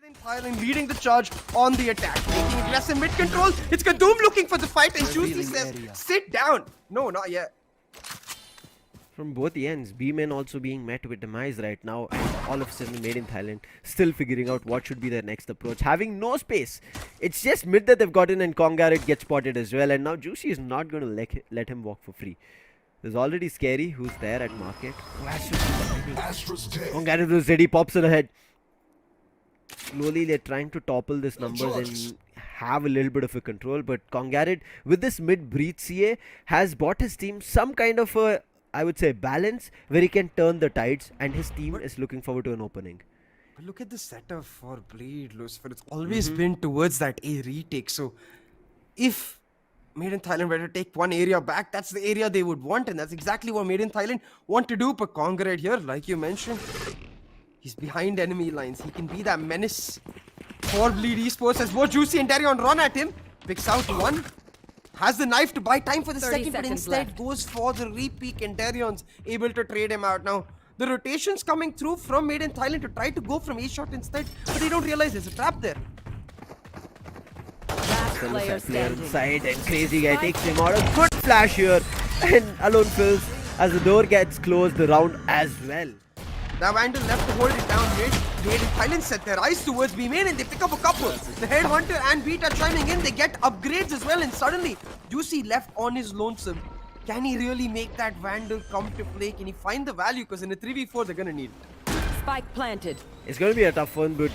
in Thailand leading the charge on the attack, taking aggressive mid control. It's Kadoom looking for the fight, and Juicy says, "Sit down." No, not yet. From both ends, B-men also being met with demise right now, and all of a sudden Made in Thailand still figuring out what should be their next approach, having no space. It's just mid that they've gotten, and Kongared gets spotted as well, and now Juicy is not going to let him walk for free. There's already Scarry who's there at market. Kongared was ready, pops in ahead. Slowly they're trying to topple this numbers and have a little bit of a control, but Kongared with this mid breathe CA has bought his team some kind of a, I would say, balance where he can turn the tides, and his team is looking forward to an opening. But look at the setup for Blade, Lucifer. It's always been towards that A retake. So if Made in Thailand were to take one area back, that's the area they would want, and that's exactly what Made in Thailand want to do. But Kongared here, like you mentioned, he's behind enemy lines. He can be that menace for Bleed Esports as both Juicy and Deryeon run at him. Picks out one. Has the knife to buy time for the second, but instead goes for the repeat, and Deryeon's able to trade him out. Now, the rotations coming through from Made in Thailand to try to go from A shot instead, but they don't realize there's a trap there. Player inside, and Crazy Guy takes him out. A good flash here, and AloNeFillz as the door gets closed the round as well. Now Vandal left to hold it down. Made in Thailand set their eyes towards B-Main, and they pick up a couple. The Headhunter and Beat are chiming in. They get upgrades as well, and suddenly Juicy left on his lonesome. Can he really make that Vandal come to play? Can he find the value? Because in a 3v4 they're gonna need it. Spike planted. It's gonna be a tough one, but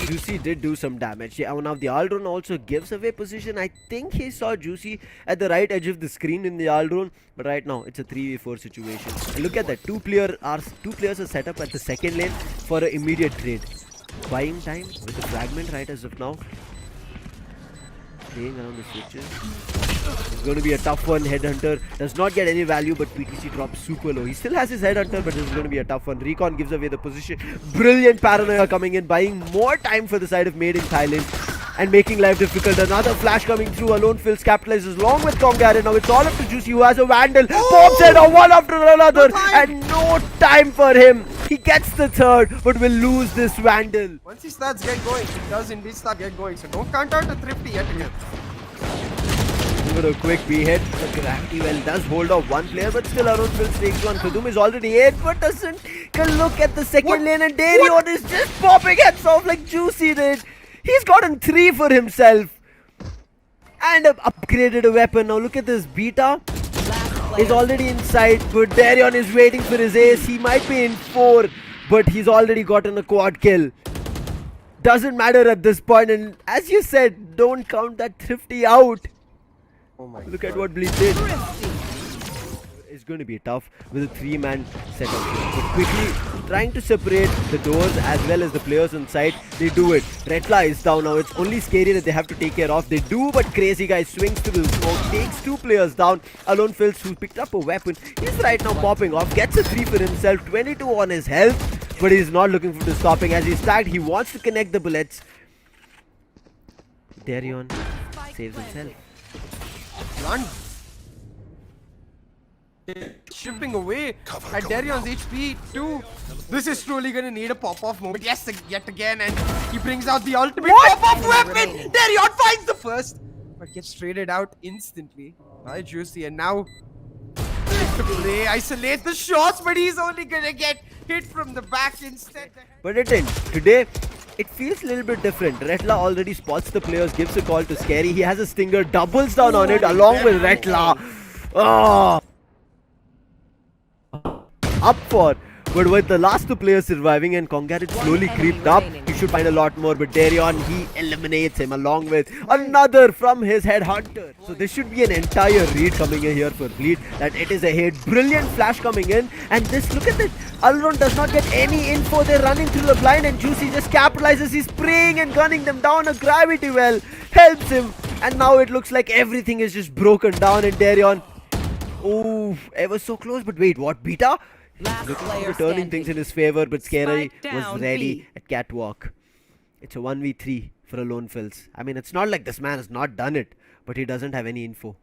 Juicy did do some damage. Yeah, now the Aldron also gives away position. I think he saw Juicy at the right edge of the screen in the Aldron, but right now it's a 3v4 situation. And look at that, two players are set up at the second lane for an immediate trade. Buying time with the fragment right as of now. Playing around the switches. It's going to be a tough one. Headhunter does not get any value, but PTC drops super low. He still has his Headhunter, but this is going to be a tough one. Recon gives away the position. Brilliant paranoia coming in, buying more time for the side of Made in Thailand and making life difficult. Another flash coming through. AloNeFillz capitalizes along with Kongared. Now it's all up to Juicy, who has a Vandal. Pops it on one after another, and no time for him. He gets the third, but will lose this Vandal. Once he starts get going, he does indeed start get going. So don't count out the Thrifty yet again. Give it a quick B hit. The gravity well does hold off one player, but still AloNeFillz takes one. Kadoom is already 8, but doesn't look at the second lane, and Deryeon is just popping heads off like Juicy did. He's gotten 3 for himself and upgraded a weapon. Now look at this, Beta is already inside, but Deryeon is waiting for his ace. He might be in 4, but he's already gotten a quad kill. Doesn't matter at this point, and as you said, don't count that Thrifty out. Oh my Look at what Bleed did. It's going to be tough with a 3-man setup here. But quickly trying to separate the doors as well as the players inside. They do it. Retla is down now. It's only Scarry that they have to take care of. They do, but Crazy Guy swings to the smoke, takes 2 players down. AloNeFillz, who picked up a weapon, he's right now popping off. Gets a 3 for himself. 22 on his health, but he's not looking for the stopping. As he's tagged, he wants to connect the bullets. Deryeon saves himself. Run. Shipping away at Deryeon's HP too. This is truly gonna need a pop-off moment. Yes, yet again, and he brings out the ultimate pop-off weapon. Deryeon finds the first, but gets traded out instantly by Juicy, and now to play, isolate the shots, but he's only gonna get hit from the back instead. But it didn't. Today, it feels a little bit different. Retla already spots the players, gives a call to Scarry. He has a stinger, doubles down on it along with Retla. Oh. Up for, but with the last 2 players surviving and Kongared slowly creeped up, he should find a lot more, but Deryeon, he eliminates him along with another from his Headhunter. So this should be an entire read coming in here for Bleed, that it is a hit. Brilliant flash coming in, and this, look at this, Aldron does not get any info. They're running through the blind, and Juicy just capitalizes. He's spraying and gunning them down. A gravity well helps him, and now it looks like everything is just broken down, and Deryeon, oh, ever so close, but wait, what, Beta? Turning things in his favor, but Scarry was ready at catwalk. It's a 1v3 for AloNeFillz. I mean, it's not like this man has not done it, but he doesn't have any info.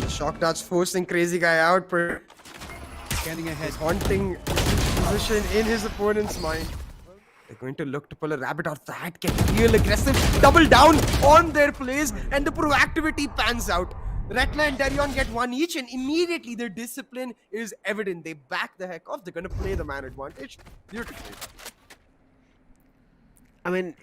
Shock darts forcing Crazy Guy out. Scanning ahead. He's haunting position in his opponent's mind. They're going to look to pull a rabbit out of the hat, get real aggressive, double down on their plays, and the proactivity pans out. Retla and Deryeon get one each, and immediately their discipline is evident. They back the heck off. They're going to play the man advantage. Beautifully. I mean,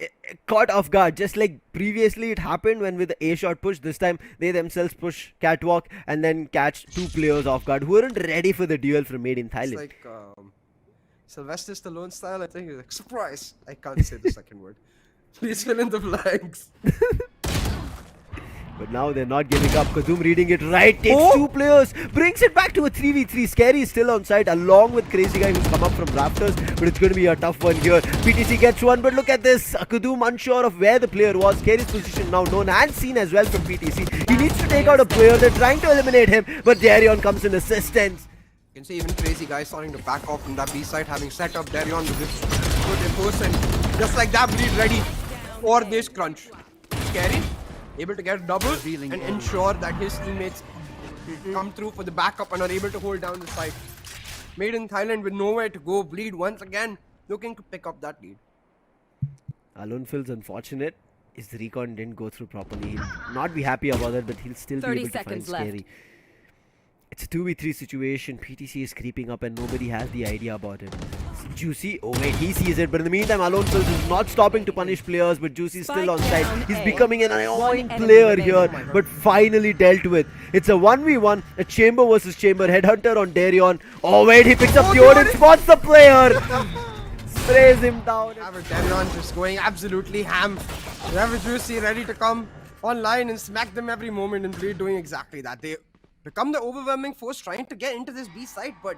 caught off guard, just like previously it happened when with the A shot push. This time they themselves push catwalk and then catch two players off guard who weren't ready for the duel from Made in Thailand. It's like Sylvester Stallone style, I think. He's like, surprise! I can't say the second word. Please fill in the blanks. But now they're not giving up. Kadoom reading it right, takes two players, brings it back to a 3v3. Scarry is still on site along with Crazyguy who's come up from rafters, but it's going to be a tough one here. PTC gets one, but look at this. Kadoom unsure of where the player was. Scary's position now known and seen as well from PTC. He needs to take out a player. They're trying to eliminate him, but Deryeon comes in assistance. You can see even Crazyguy starting to back off from that B side, having set up Deryeon with this good impulse, and just like that, bleed ready for this crunch. Scary, able to get a double and ensure that his teammates come through for the backup and are able to hold down the side. Made in Thailand with nowhere to go, bleed once again, looking to pick up that lead. AloNeFillz unfortunate. His recon didn't go through properly. He'll not be happy about it, but he'll still be able to find Scary. It's a 2v3 situation. PTC is creeping up and nobody has the idea about it. Juicy, oh wait, he sees it, but in the meantime AloNeFillz is not stopping to punish players, but Juicy is still on side. He's becoming an annoying player here, but finally dealt with. It's a 1v1, a chamber versus chamber, headhunter on Deryeon. Oh wait, he picks up the Odin, spots the player, sprays him down. Deryeon just going absolutely ham. You have a Juicy ready to come online and smack them every moment, and Bleed doing exactly that. They become the overwhelming force trying to get into this B side, but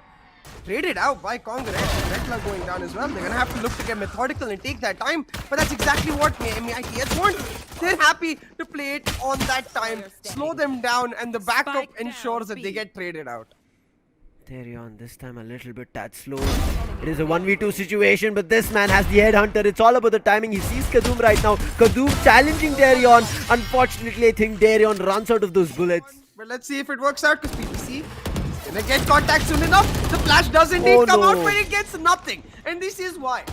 traded out by Kongared and Retla going down as well. They're gonna have to look to get methodical and take their time, but that's exactly what MITH want. They're happy to play it on that time, slow them down, and the backup ensures that they get traded out. Deryeon this time a little bit that slow. It is a 1v2 situation, but this man has the headhunter. It's all about the timing. He sees Kadoom right now. Kadoom challenging Deryeon. Unfortunately, I think Deryeon runs out of those bullets. But let's see if it works out, because PTC is gonna get contact soon enough. The flash does indeed come out, but it gets nothing. And this is why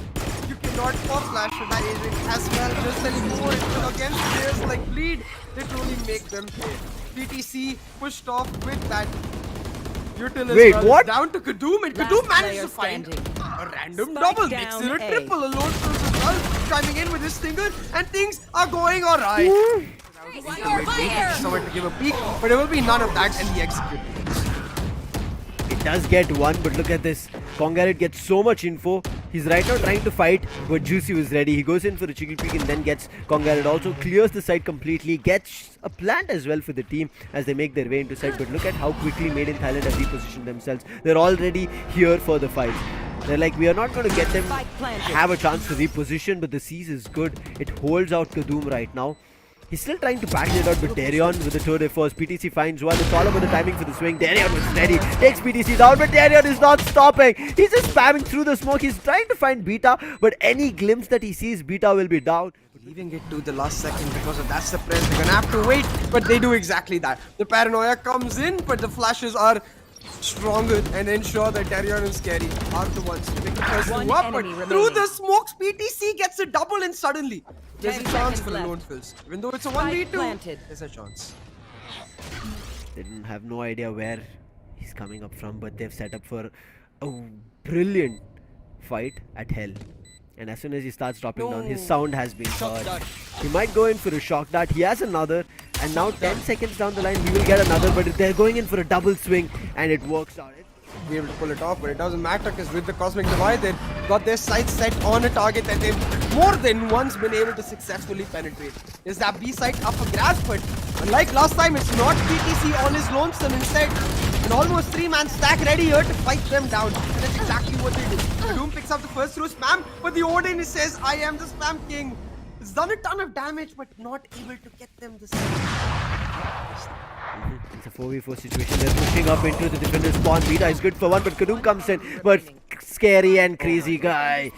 you cannot pop flash realizing as well. Just a little more against players like Bleed, they truly make them pay. PTC pushed off with that. Wait, what? Down to Kadoom, and Kadoom managed to find a random double, makes it a triple. AloNeFillz as well, chiming in with his stinger, and things are going alright. Someone to give a peek, but there will be none of that, and he executed. It does get one, but look at this. Kongared gets so much info. He's right now trying to fight, but Juicy was ready. He goes in for a chicken peek and then gets Kongared. Also clears the side completely. Gets a plant as well for the team as they make their way into side. But look at how quickly Made in Thailand have repositioned themselves. They're already here for the fight. They're like, we are not going to get them have a chance to reposition, but the siege is good. It holds out Kadoom right now. He's still trying to package it out, but Deryeon with the tour de force. PTC finds one. It's all about the timing for the swing. Deryeon was steady. Takes PTC down, but Deryeon is not stopping. He's just spamming through the smoke. He's trying to find Beta, but any glimpse that he sees, Beta will be down. Leaving it to the last second because of that suppress. They're gonna have to wait, but they do exactly that. The paranoia comes in, but the flashes are stronger and ensure that Deryeon and Scary are the ones to pick the first two up. But through the smokes, PTC gets a double, and suddenly there's a chance for AloNeFillz. Even though it's a 1v2, there's a chance. They didn't have no idea where he's coming up from, but they've set up for a brilliant fight at Hell. And as soon as he starts dropping down, his sound has been heard. He might go in for a shock dart. He has another, and now 10 seconds down the line, he will get another, but they're going in for a double swing, and it works out. Be able to pull it off, but it doesn't matter because with the Cosmic Divide, they've got their sights set on a target that they've more than once been able to successfully penetrate. Is that B site up for grabs? But unlike last time, it's not PTC on his lonesome. Instead, an almost 3-man stack ready here to fight them down. And that's exactly what they do. Kadoom picks up the first through spam, but the Odin says, I am the spam king. It's done a ton of damage, but not able to get them the It's a 4v4 situation. They're pushing up into the defender spawn. Beta is good for one, but Kadoom comes in. But Scary and Crazyguy,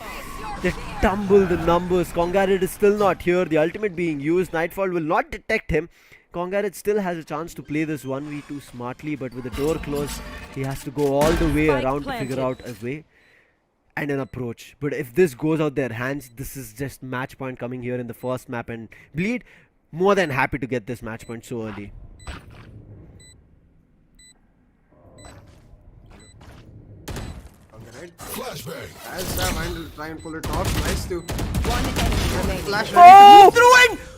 they tumble the numbers. Kongared is still not here. The ultimate being used. Nightfall will not detect him. Kongared still has a chance to play this 1v2 smartly, but with the door closed, he has to go all the way Spike around planted. to figure out a way and an approach. But if this goes out their hands, this is just match point coming here in the first map, and Bleed more than happy to get this match point so early. Flashbang. As Sam will try and pull it off. Nice to One enemy remaining. flashbang. Oh! Through in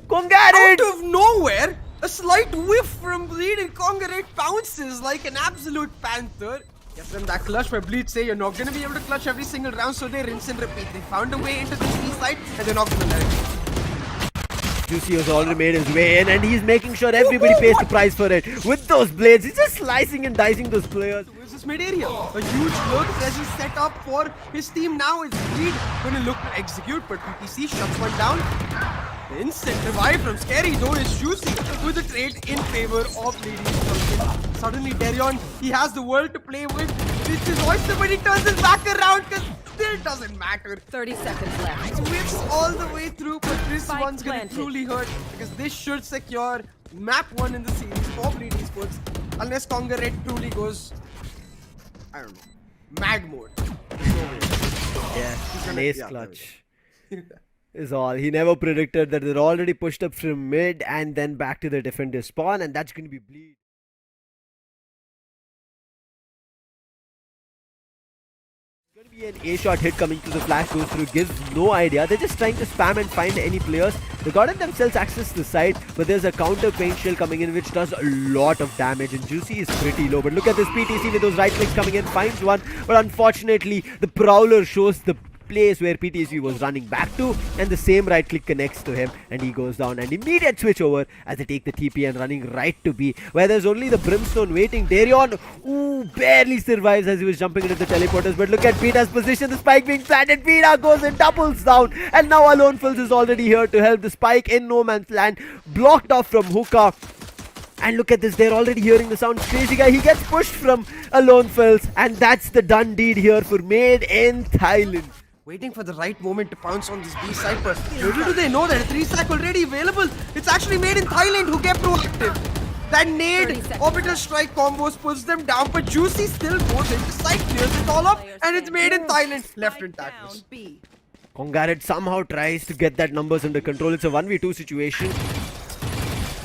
Kongared! out of nowhere. A slight whiff from Bleed and Kongared bounces like an absolute panther. Yes, and that clutch where Bleed say you're not going to be able to clutch every single round, so they rinse and repeat. They found a way into this B side and they're not going to let it. Juicy has already made his way in, and he's making sure everybody pays the price for it. With those blades, he's just slicing and dicing those players. Towards this mid area. A huge lurk presence set up for his team now. Is Bleed going to look to execute, but PPC shuts one down. The instant revive from Scary though is Juicy with the trade in favor of Ladies. Suddenly Deryeon, he has the world to play with. It's his oyster, but he turns his back around because still doesn't matter. 30 seconds left. Whips all the way through, but this Spike one's gonna planted. truly hurt because this should secure map 1 in the series for Bleed Esports. Unless Kongared truly goes, I don't know, mag mode. Yeah, gonna- ace yeah, clutch is all. He never predicted that they're already pushed up from mid and then back to the defender spawn, and that's going to be Bleed. Going to be an A-shot hit coming to the flash, goes through, gives no idea. They're just trying to spam and find any players. They've gotten themselves access to the side, but there's a counter paint shell coming in which does a lot of damage, and Juicy is pretty low. But look at this PTC with those right clicks coming in, finds one, but unfortunately the Prowler shows the place where PTC was running back to, and the same right click connects to him and he goes down, and immediate switch over as they take the TP and running right to B, where there's only the Brimstone waiting. Deryeon, ooh, barely survives as he was jumping into the teleporters, but look at Pita's position, the spike being planted. Pita goes and doubles down, and now AloNeFillz is already here to help. The spike in no man's land, blocked off from Hookah. And look at this, they're already hearing the sound. crazyguy, he gets pushed from AloNeFillz, and that's the done deed here for Made in Thailand. Waiting for the right moment to pounce on this B side, but little do they know that a 3-stack already available. It's actually Made in Thailand who get proactive. That nade orbital strike combos pulls them down, but Juicy still goes into side, clears it all up, and it's Made in Thailand. Left intact. Kongared somehow tries to get that numbers under control. It's a 1v2 situation.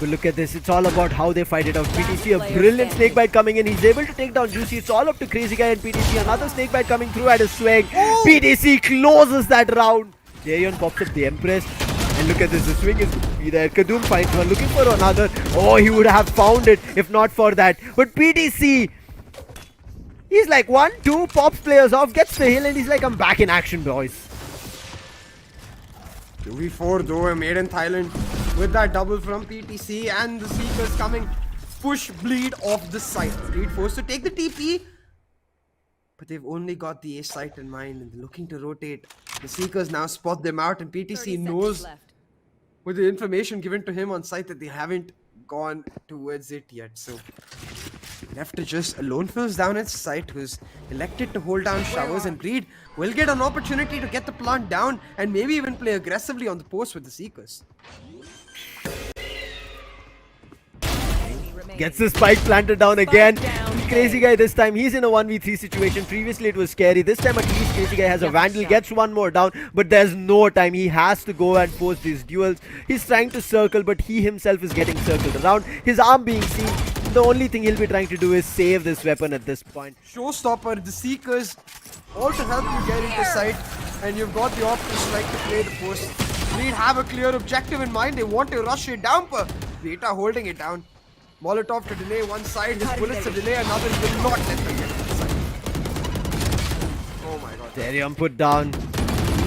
But look at this, it's all about how they fight it out. PTC, a brilliant snakebite coming in. He's able to take down Juicy. It's all up to crazyguy and PTC. Another snakebite coming through at a swing. PTC closes that round. Deryeon pops up the Empress. And look at this, the swing is be there. Kadoom finds one, looking for another. Oh, he would have found it if not for that. But PTC, he's like 1-2, pops players off, gets the hill, and he's like, I'm back in action, boys. 2v4 though, Made in Thailand with that double from PTC and the Seekers coming. Push Bleed off the side. Bleed forced to take the TP, but they've only got the A site in mind and they're looking to rotate. The Seekers now spot them out, and PTC knows with the information given to him on site that they haven't gone towards it yet. So left to just AloNeFillz down its site, who's elected to hold down showers, and Bleed will get an opportunity to get the plant down and maybe even play aggressively on the post with the Seekers. Gets the spike planted down again. crazyguy this time, he's in a 1v3 situation. Previously it was Scary. This time at least crazyguy has a Vandal, gets one more down, but there's no time. He has to go and force these duels. He's trying to circle, but he himself is getting circled around. His arm being seen. The only thing he'll be trying to do is save this weapon at this point. Showstopper, the Seekers, all to help you get into sight, and you've got the option strike to play the post. Bleed have a clear objective in mind. They want to rush it down, but Beta holding it down. Molotov to delay one side, his bullets to delay another. He will not let them get to the side. Oh my god. Deryeon put down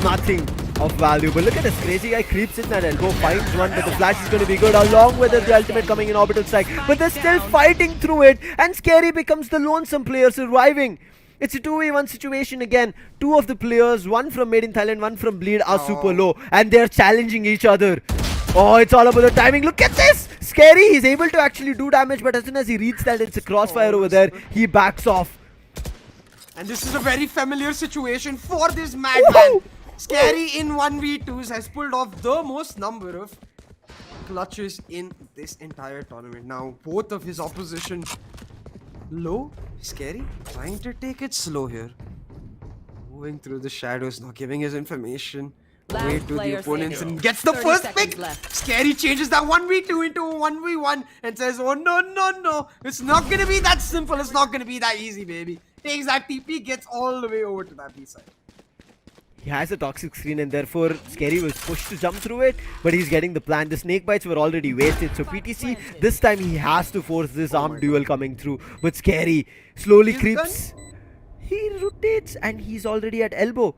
nothing of value, but look at this, crazyguy creeps in that elbow, finds one, but the flash is going to be good, along with the ultimate coming in orbital strike, but they're still fighting through it, and Scary becomes the lonesome player surviving. It's a 2v1 situation again. Two of the players, one from Made in Thailand, one from Bleed, are super low, and they're challenging each other. Oh, it's all about the timing. Look at this! Scary, he's able to actually do damage, but as soon as he reads that, it's a crossfire over there, he backs off. And this is a very familiar situation for this madman. Scary in 1v2s has pulled off the most number of clutches in this entire tournament. Now, both of his opposition low, scary, trying to take it slow here. Moving through the shadows, not giving his information away to the player opponents standing. and gets the 30 first seconds pick. left. Scary changes that 1v2 into a 1v1 and says, oh no. It's not gonna be that simple. It's not gonna be that easy, baby. Takes that TP, gets all the way over to that B side. He has a toxic screen and therefore Scary was pushed to jump through it, but he's getting the plan. The snake bites were already wasted, so PTC this time he has to force this armed duel coming through. But Scary slowly He's creeps. He rotates and he's already at elbow.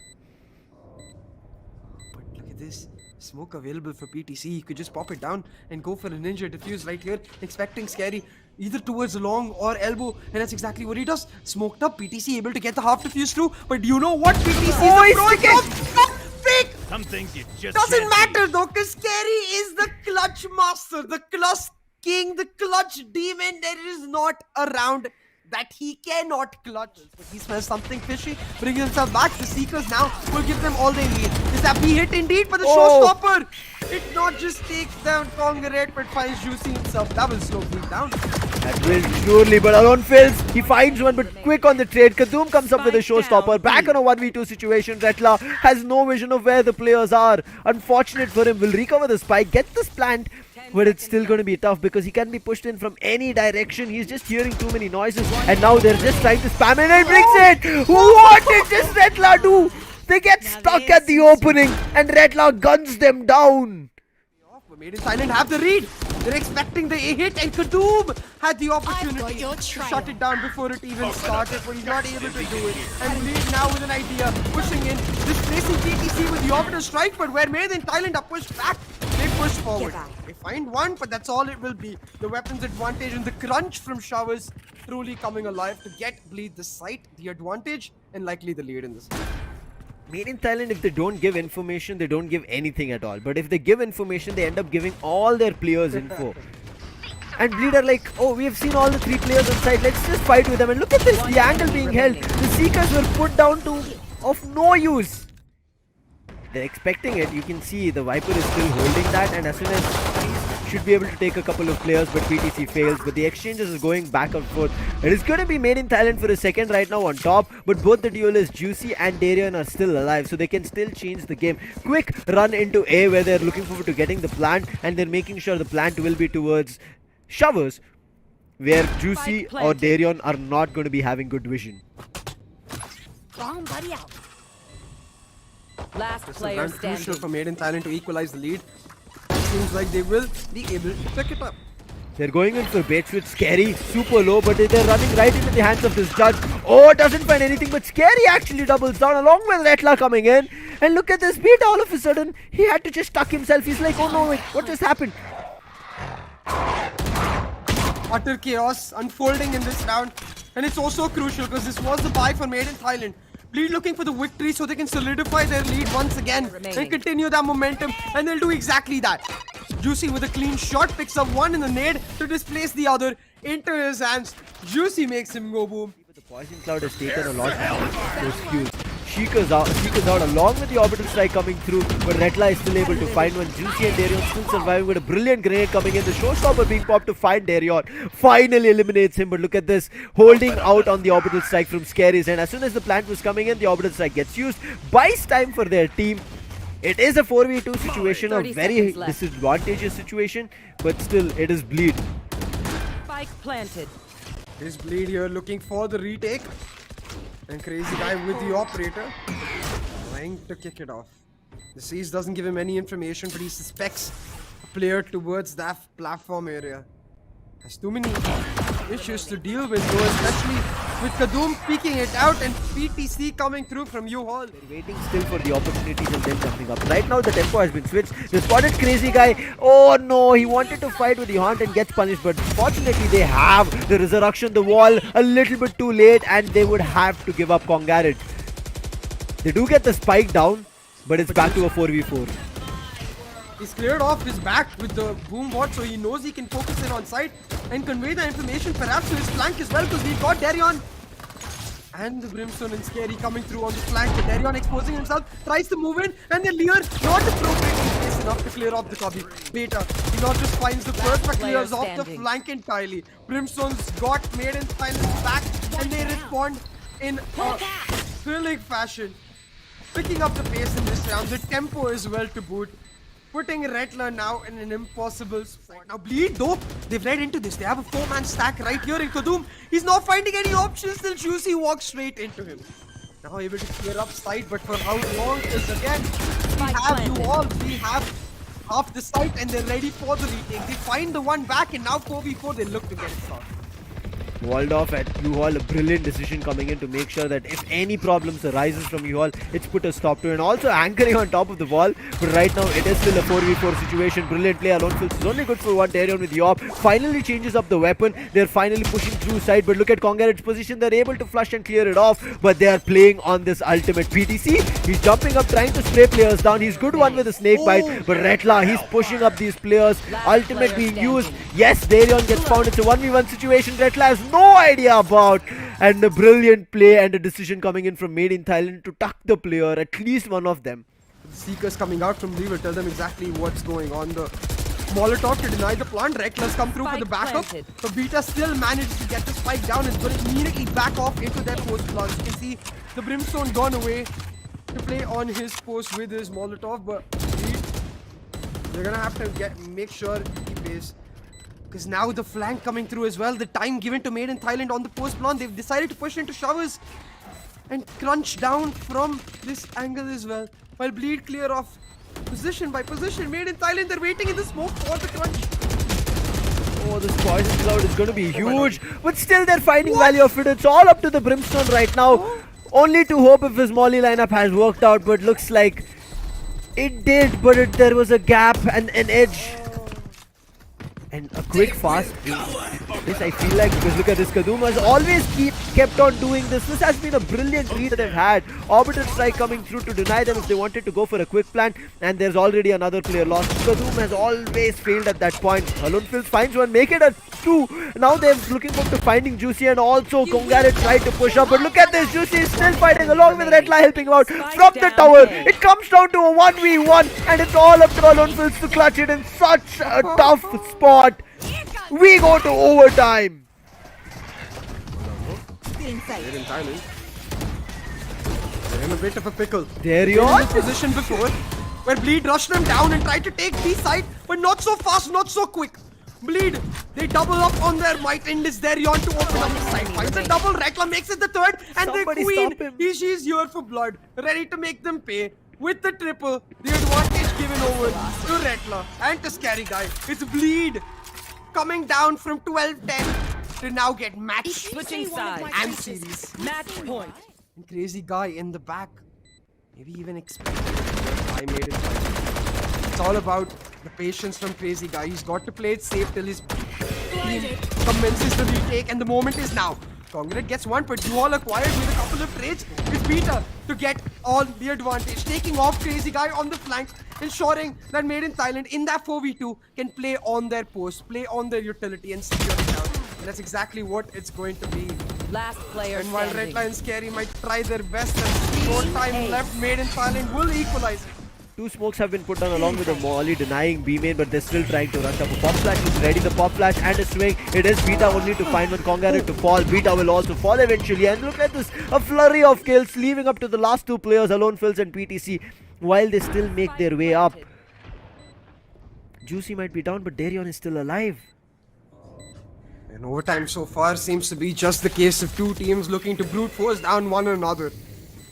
But look at this. Smoke available for PTC. He could just pop it down and go for a ninja defuse right here, expecting Scary either towards long or elbow, and that's exactly what he does. Smoked up, PTC able to get the half defuse through, but you know what? PTC is the pro. Fake! Some things you just Doesn't can't matter though, because Scary is the clutch master, the clutch king, the clutch demon. There is not a round that he cannot clutch. But he smells something fishy, bringing himself back. The Seekers now will give them all they need. Is that B hit indeed for the showstopper? It not just takes down Kongared, but finds Juicy himself. That will slow him down. That will surely, but AloNeFillz, he finds one, but quick on the trade. Kadoom comes up with a showstopper. Back on a 1v2 situation. Retla has no vision of where the players are. Unfortunate for him. Will recover the spike, get this plant, but it's still going to be tough because he can be pushed in from any direction. He's just hearing too many noises, and now they're just trying to spam it and brings it. What did this Retla do? They get stuck at the opening, and Retla guns them down. But Made in Thailand have the read. They're expecting the A hit, and Kadoom had the opportunity to shut it down before it even started, but he's not able to do it. And Lead now with an idea, pushing in, displacing PTC with the orbital strike, but where Made in Thailand are pushed back, they push forward. They find one, but that's all it will be. The weapons advantage and the crunch from Showers truly coming alive to get Bleed the site, the advantage, and likely the lead in this. Made in Thailand, if they don't give information, they don't give anything at all. But if they give information, they end up giving all their players info. And Bleed are like, oh, we have seen all the 3 players on site, let's just fight with them. And look at this, the angle being held. The Seekers were put down to of no use. They're expecting it. You can see the Viper is still holding that, and as soon as he should be able to take a couple of players, but PTC fails. But the exchanges is going back and forth. It is going to be Made in Thailand for a second right now on top, but both the duelists Juicy and Deryeon are still alive, so they can still change the game. Quick run into A where they're looking forward to getting the plant, and they're making sure the plant will be towards Showers, where Juicy or Deryeon are not going to be having good vision. Wrong buddy out. Last This is player very standing. crucial for Made in Thailand to equalize the lead. Seems like they will be able to pick it up. They're going in for baits with Scary, super low, but they're running right into the hands of this judge. Oh, doesn't find anything, but Scary actually doubles down along with Retla coming in. And look at this beat, all of a sudden, he had to just tuck himself. He's like, oh no, wait, what just happened? Utter chaos unfolding in this round. And it's also crucial because this was the buy for Made in Thailand. Bleed looking for the victory so they can solidify their lead once again and continue that momentum, and they'll do exactly that. Juicy with a clean shot picks up one in the nade to displace the other into his hands. Juicy makes him go boom. The poison cloud has taken a lot of those cues. Seekers out along with the orbital strike coming through, but Retla is still able to find one. Juicy and Deryeon still surviving with a brilliant grenade coming in. The showstopper being popped to find Deryeon. Finally eliminates him, but look at this. Holding out on the orbital strike from Scary's, and as soon as the plant was coming in, the orbital strike gets used. Buys time for their team. It is a 4v2 situation, a very disadvantageous situation, but still it is Bleed. Spike planted. His Bleed here looking for the retake. And crazyguy with the operator trying to kick it off. The Siege doesn't give him any information, but he suspects a player towards that platform area. Has too many issues to deal with though, especially with Kadoom peeking it out and PTC coming through from U-Haul. They're waiting still for the opportunities and then jumping up. Right now the tempo has been switched. They spotted Crazyguy. Oh no, he wanted to fight with the Haunt and gets punished, but fortunately they have the resurrection, the wall a little bit too late, and they would have to give up Kongared. They do get the spike down, but it's back to a 4v4. He's cleared off his back with the boom ward, so he knows he can focus in on site and convey the information perhaps to his flank as well, because we've got Deryeon and the Brimstone and Scary coming through on the flank. But Deryeon exposing himself, tries to move in, and the Lear not appropriately places enough to clear off the copy. Beta, he not just finds the first, but player clears off the standing. flank entirely. Brimstone's got Made in Thailand back, and they respond in a thrilling fashion. Picking up the pace in this round, the tempo is well to boot. Putting Rattler now in an impossible spot. Now Bleed though, they've read into this. They have a 4-man stack right here in Kadoom. He's not finding any options till Juicy walks straight into him. Now able to clear up site, but for how long is again? We have you all. We have half the site and they're ready for the retake. They find the one back and now 4v4 they look to get it started. Walled off at U-Haul, a brilliant decision coming in to make sure that if any problems arises from U-Haul, it's put a stop to it. And also anchoring on top of the wall, but right now it is still a 4v4 situation. Brilliant play, AloNeFillz is only good for one. Deryeon with Yorp finally changes up the weapon. They're finally pushing through side, but look at Kongared's position. They're able to flush and clear it off, but they are playing on this ultimate. PTC, he's jumping up, trying to spray players down. He's good one with a snake bite, but Rattler, he's pushing up these players. Ultimate being used. Yes, Deryeon gets found. It's a 1v1 situation. Rattler has no idea about, and a brilliant play and a decision coming in from Made in Thailand to tuck the player, at least one of them. The Seekers coming out from Lee will tell them exactly what's going on. The Molotov to deny the plant. Reckless come through for the backup. So Beta still manages to get the spike down and is going to immediately back off into their post plants. You can see the Brimstone gone away to play on his post with his Molotov, but they're going to have to make sure he pays. Because now the flank coming through as well. The time given to Made in Thailand on the post plant. They've decided to push into showers and crunch down from this angle as well. While Bleed clear off position by position. Made in Thailand, they're waiting in the smoke for the crunch. Oh, this poison cloud is going to be huge. But still they're finding value of it. It's all up to the Brimstone right now. Only to hope if his Molly lineup has worked out. But looks like it did. But there was a gap and an edge. And a quick fast this I feel like, because look at this, Kadoom has always kept on doing this. This has been a brilliant read that they've had. Orbital strike coming through to deny them if they wanted to go for a quick plant, and there's already another player lost. Kadoom has always failed at that point. AloNeFillz finds one, make it a 2. Now they're looking forward to finding Juicy, and also Kongared tried to push up, but look at this, Juicy is still fighting along with Rattler helping him out from the tower. It comes down to a 1v1 and it's all up to AloNeFillz to clutch it in such a tough spot. We go to overtime. Made in Thailand. They're in a bit of a pickle. Deryeon in this position before, where Bleed rushed them down and tried to take B side, but not so fast, not so quick. Bleed, they double up on their might, and it's Deryeon to open up the side. Finds a double, Rattler makes it the third, and Somebody the queen, stop him. she's here for blood, ready to make them pay. With the triple, the advantage given over to Rattler and to sScary. It's Bleed coming down from 12-10 to now get match Switching sides. and series. Match point. And Crazyguy in the back, maybe even expected I made it. It's all about the patience from Crazyguy. He's got to play it safe till his team commences the retake, and the moment is now. Kongared gets one, but you all acquired with a couple of trades. It's Beta to get all the advantage, taking off Crazyguy on the flank, ensuring that Made in Thailand in that 4v2 can play on their post, play on their utility and secure it out. And that's exactly what it's going to be. Last player And while standing. Rattler and sScary might try their best, and short time left, Made in Thailand will equalize it. 2 smokes have been put down along with a Molly denying B main, but they're still trying to rush up. A pop flash is ready, the pop flash and a swing. It is Beta only to find one Kongared to fall. Beta will also fall eventually, and look at this, a flurry of kills leaving up to the last 2 players, AloNeFillz and PTC, while they still make their way up. Juicy might be down, but Deryeon is still alive. And overtime so far seems to be just the case of two teams looking to brute force down one another.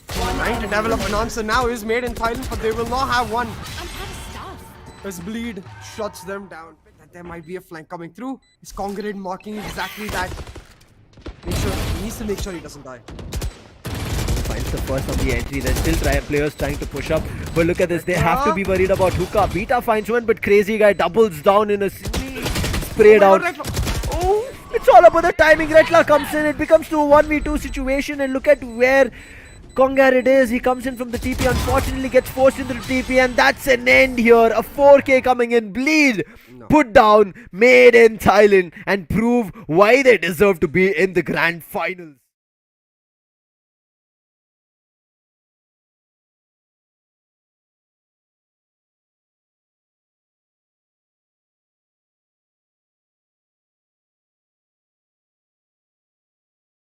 Trying to develop an answer now is Made in Thailand, but they will not have one. As Bleed shuts them down. That there might be a flank coming through. Is Kongared marking exactly that? He needs to make sure he doesn't die. Finds the first on the entry. There's still players trying to push up, but look at this, they have to be worried about hookah. Beta finds one, but Crazyguy doubles down in a sprayed out. Oh, it's all about the timing. Rattler comes in, it becomes to a 1v2 situation, and look at where Kongared is. He comes in from the TP, unfortunately gets forced into the TP, and that's an end here. A 4K coming in. Bleed put down Made in Thailand and prove why they deserve to be in the grand finals.